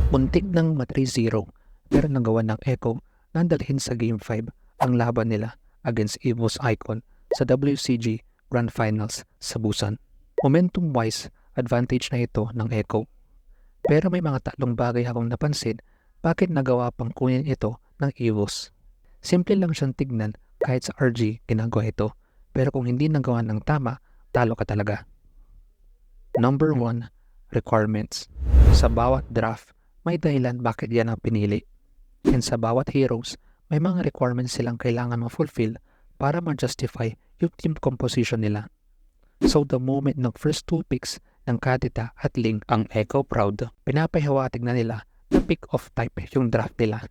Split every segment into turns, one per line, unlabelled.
Muntik ng ma-3-0 pero nagawa ng Echo na dalhin sa Game 5 ang laban nila against EVOS Icon sa WCG Grand Finals sa Busan. Momentum-wise, advantage na ito ng Echo. Pero may mga tatlong bagay akong napansin bakit nagawa pang kunin ito ng EVOS. Simple lang siyang tignan kahit sa RG ginagawa ito, pero kung hindi nagawa ng tama, talo ka talaga. Number 1, requirements. Sa bawat draft, may dahilan bakit yan ang pinili. And sa bawat heroes, may mga requirements silang kailangan ma-fulfill para ma-justify yung team composition nila. So the moment ng first 2 picks ng Kadita at Ling ang Echo Proud, pinapahiwatig na nila na pick of type yung draft nila.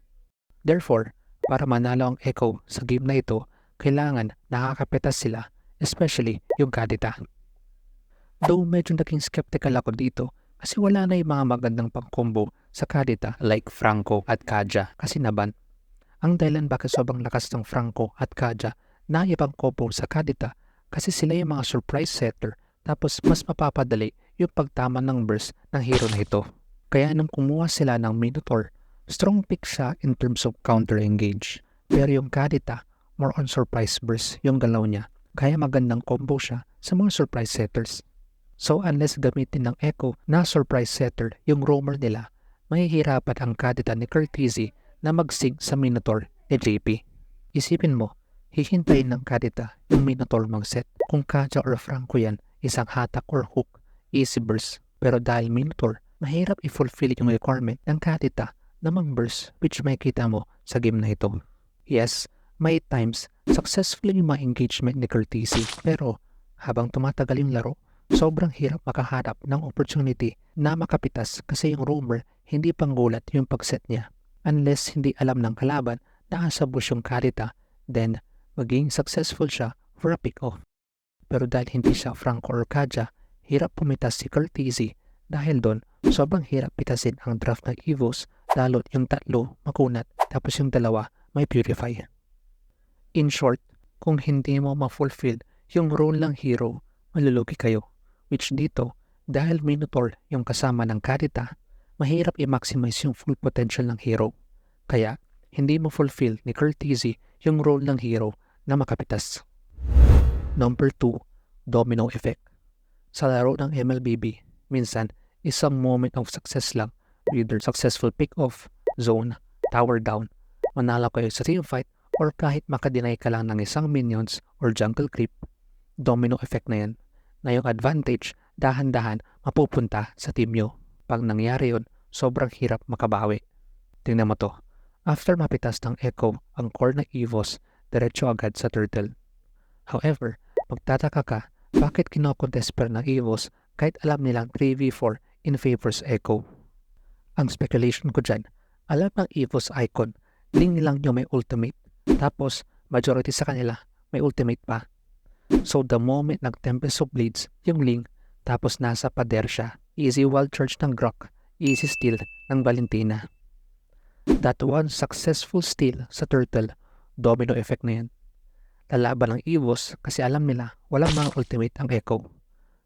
Therefore, para manalo ang Echo sa game na ito, kailangan nakakapetas sila, especially yung Kadita. Though medyo naging skeptical ako dito kasi wala na yung mga magandang pang-combo sa Kadita like Franco at Kaja kasi naban. Ang dahilan bakit sobrang lakas ng Franco at Kaja na ibang combo sa Kadita kasi sila yung mga surprise setter tapos mas mapapadali yung pagtama ng burst ng hero na ito. Kaya nung kumuha sila ng Minotaur, strong pick siya in terms of counter-engage. Pero yung Kadita, more on surprise burst yung galaw niya. Kaya magandang combo siya sa mga surprise setters. So unless gamitin ng Echo na surprise setter yung roamer nila, mahihirapan ang Kadita ni Curtizy na mag-sync sa Minotaur ni JP. Isipin mo, hihintayin ng Kadita yung Minotaur mag-set. Kung Kaja or Franco yan, isang hatak or hook, easy burst. Pero dahil Minotaur, mahirap i-fulfill yung requirement ng Kadita na mag-burst which makikita mo sa game na ito. Yes, may times successful yung mga engagement ni Curtizy pero habang tumatagal yung laro, sobrang hirap makaharap ng opportunity na makapitas kasi yung roamer hindi panggulat yung pagset niya. Unless hindi alam ng kalaban na asabos yung Kadita, then maging successful siya for a pick-off. Pero dahil hindi siya Franco or Kaja, hirap pumitas si Curtizy dahil doon sobrang hirap pitasin ang draft ng EVOS lalo't yung tatlo makunat tapos yung dalawa may purify. In short, kung hindi mo ma-fulfill yung role ng hero, malulugi kayo. Which dito, dahil Minotaur yung kasama ng Kadita, mahirap i-maximize yung full potential ng hero. Kaya, hindi mo fulfill ni Curtizy yung role ng hero na makapitas. Number 2, domino effect. Sa laro ng MLBB, minsan, isang moment of success lang, either successful pick-off, zone, tower down, manalo kayo sa teamfight, or kahit makadinay ka lang ng isang minions or jungle creep, domino effect na yan, na yung advantage dahan-dahan mapupunta sa team nyo. Pag nangyari yun, sobrang hirap makabawi. Tingnan mo to. After mapitas ng Echo ang core ng EVOS, diretso agad sa Turtle. However, magtataka ka, bakit kinokontest pa ng EVOS kahit alam nilang 3v4 in favor sa Echo? Ang speculation ko dyan, alam ng EVOS Icon, Ling lang yung may ultimate, tapos majority sa kanila may ultimate pa. So the moment nag-Tempest of Blades yung Ling, tapos nasa pader siya, easy wild charge ng Grok, easy steal ng Valentina. That one successful steal sa Turtle, domino effect na yan. Lalaban ng EVOS kasi alam nila walang mga ultimate ang Echo.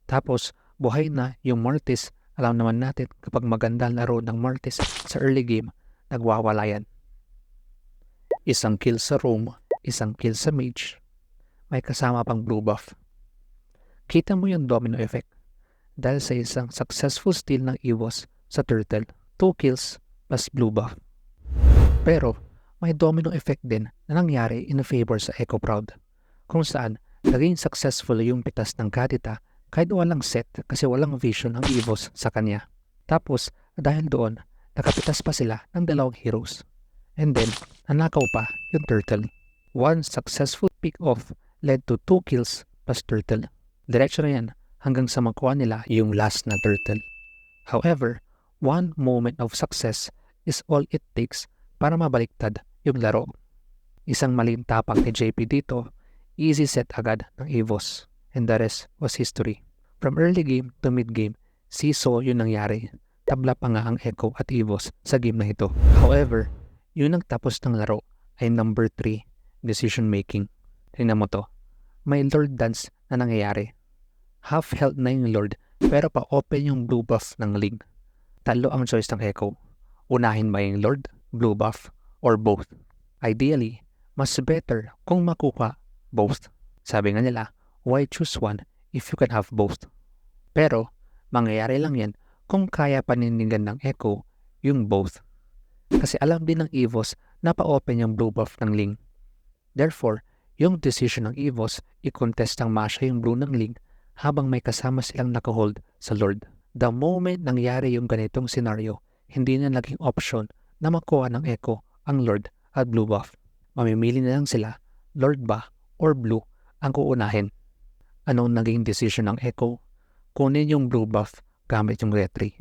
Tapos buhay na yung Mortis, alam naman natin kapag maganda laro ng Mortis sa early game, nagwawala yan. Isang kill sa roam, isang kill sa mage, may kasama pang blue buff. Kita mo yung domino effect dahil sa isang successful steal ng EVOS sa Turtle, 2 kills plus blue buff. Pero may domino effect din na nangyari in favor sa Echo Proud kung saan naging successful yung pitas ng Kadita kahit walang set kasi walang vision ng EVOS sa kanya. Tapos dahil doon, nakapitas pa sila ng dalawang heroes. And then, nanakaw pa yung Turtle. One successful pick-off led to 2 kills plus Turtle. Diretso na yan hanggang sa makuha nila yung last na Turtle. However, one moment of success is all it takes para mabaliktad yung laro. Isang maling tapang ni JP dito, easy set agad ng EVOS, and the rest was history. From early game to mid game, seesaw yung nangyari. Tabla pa nga ang Echo at EVOS sa game na ito. However, yung nagtapos ng laro ay number 3, decision making. Tingnan mo to. May Lord Dance na nangyayari. Half health na yung Lord pero pa-open yung blue buff ng Ling. Talo ang choice ng Echo. Unahin ba yung Lord, blue buff, or both? Ideally, mas better kung makuha both. Sabi nga nila, why choose one if you can have both? Pero, mangyayari lang yan kung kaya panindigan ng Echo yung both. Kasi alam din ng EVOS na pa-open yung blue buff ng Ling. Therefore, yung decision ng EVOS i-contest ng Masha yung blue ng Ling habang may kasama silang nakahold sa Lord. The moment nangyari yung ganitong scenario, hindi na naging option na makuha ng Echo ang Lord at blue buff. Mamimili na lang sila, Lord ba or blue ang uunahin. Anong naging decision ng Echo? Kunin yung blue buff gamit yung retry.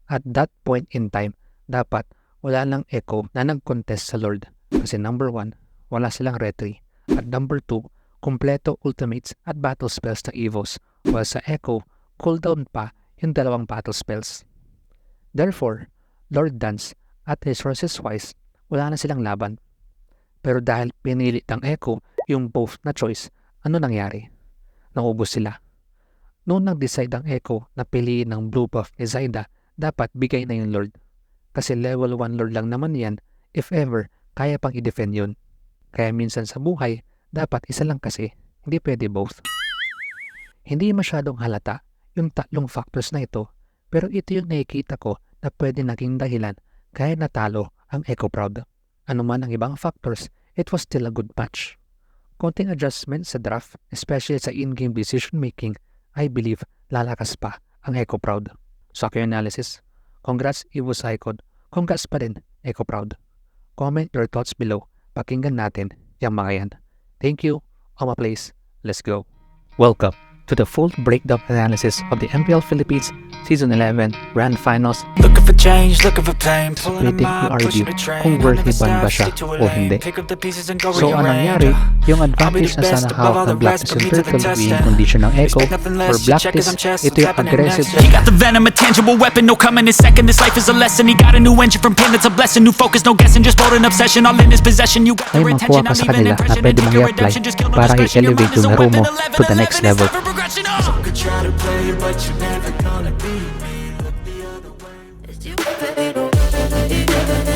At that point in time, dapat wala lang Echo na nag-contest sa Lord kasi number 1, wala silang retry. At number 2, kumpleto ultimates at battle spells ng EVOS while sa Echo, cooldown pa yung dalawang battle spells. Therefore, Lord Dance at resources wise, wala na silang laban. Pero dahil pinili ng Echo yung both na choice, ano nangyari? Naubos sila. Noong nag-decide ang Echo na piliin ng blue buff ni Zyda, dapat bigay na yung Lord. Kasi level 1 Lord lang naman yan, if ever, kaya pang i-defend yun. Kaya minsan sa buhay, dapat isa lang kasi, hindi pwede both. Hindi masyadong halata yung tatlong factors na ito, pero ito yung nakikita ko na pwede naging dahilan kaya natalo ang Echo Proud. Ano man ang ibang factors, it was still a good match. Konting adjustment sa draft, especially sa in-game decision making, I believe lalakas pa ang Echo Proud. Sa aking analysis, congrats EVOS Icon, congrats pa rin Echo Proud. Comment your thoughts below, pakinggan natin yung mga yan. Thank you, Oma Place, let's go. Welcome to the full breakdown analysis of the MPL Philippines Season 11 Grand Finals.
Looking for change, looking for pain,
Waiting to argue kung worthy ba siya o hindi. So anong nangyari, yung advantage na sana hawak ng Blacklist yung turtle wing condition ng Echo for Blacklist, ito yung aggressive.
He got the venom, a tangible weapon, no coming in second. This life is a lesson. He got a new engine from pain, that's a blessing. New focus, no guessing, just bold and obsession, all in his possession. You got
May
their
makuha
attention,
ka
I'm
sa
leaving
kanila na
impression.
pwede mong i-apply para i-elevate yung laro mo to the next level.
Some could try to play it, but you're never gonna be me. Look the other way.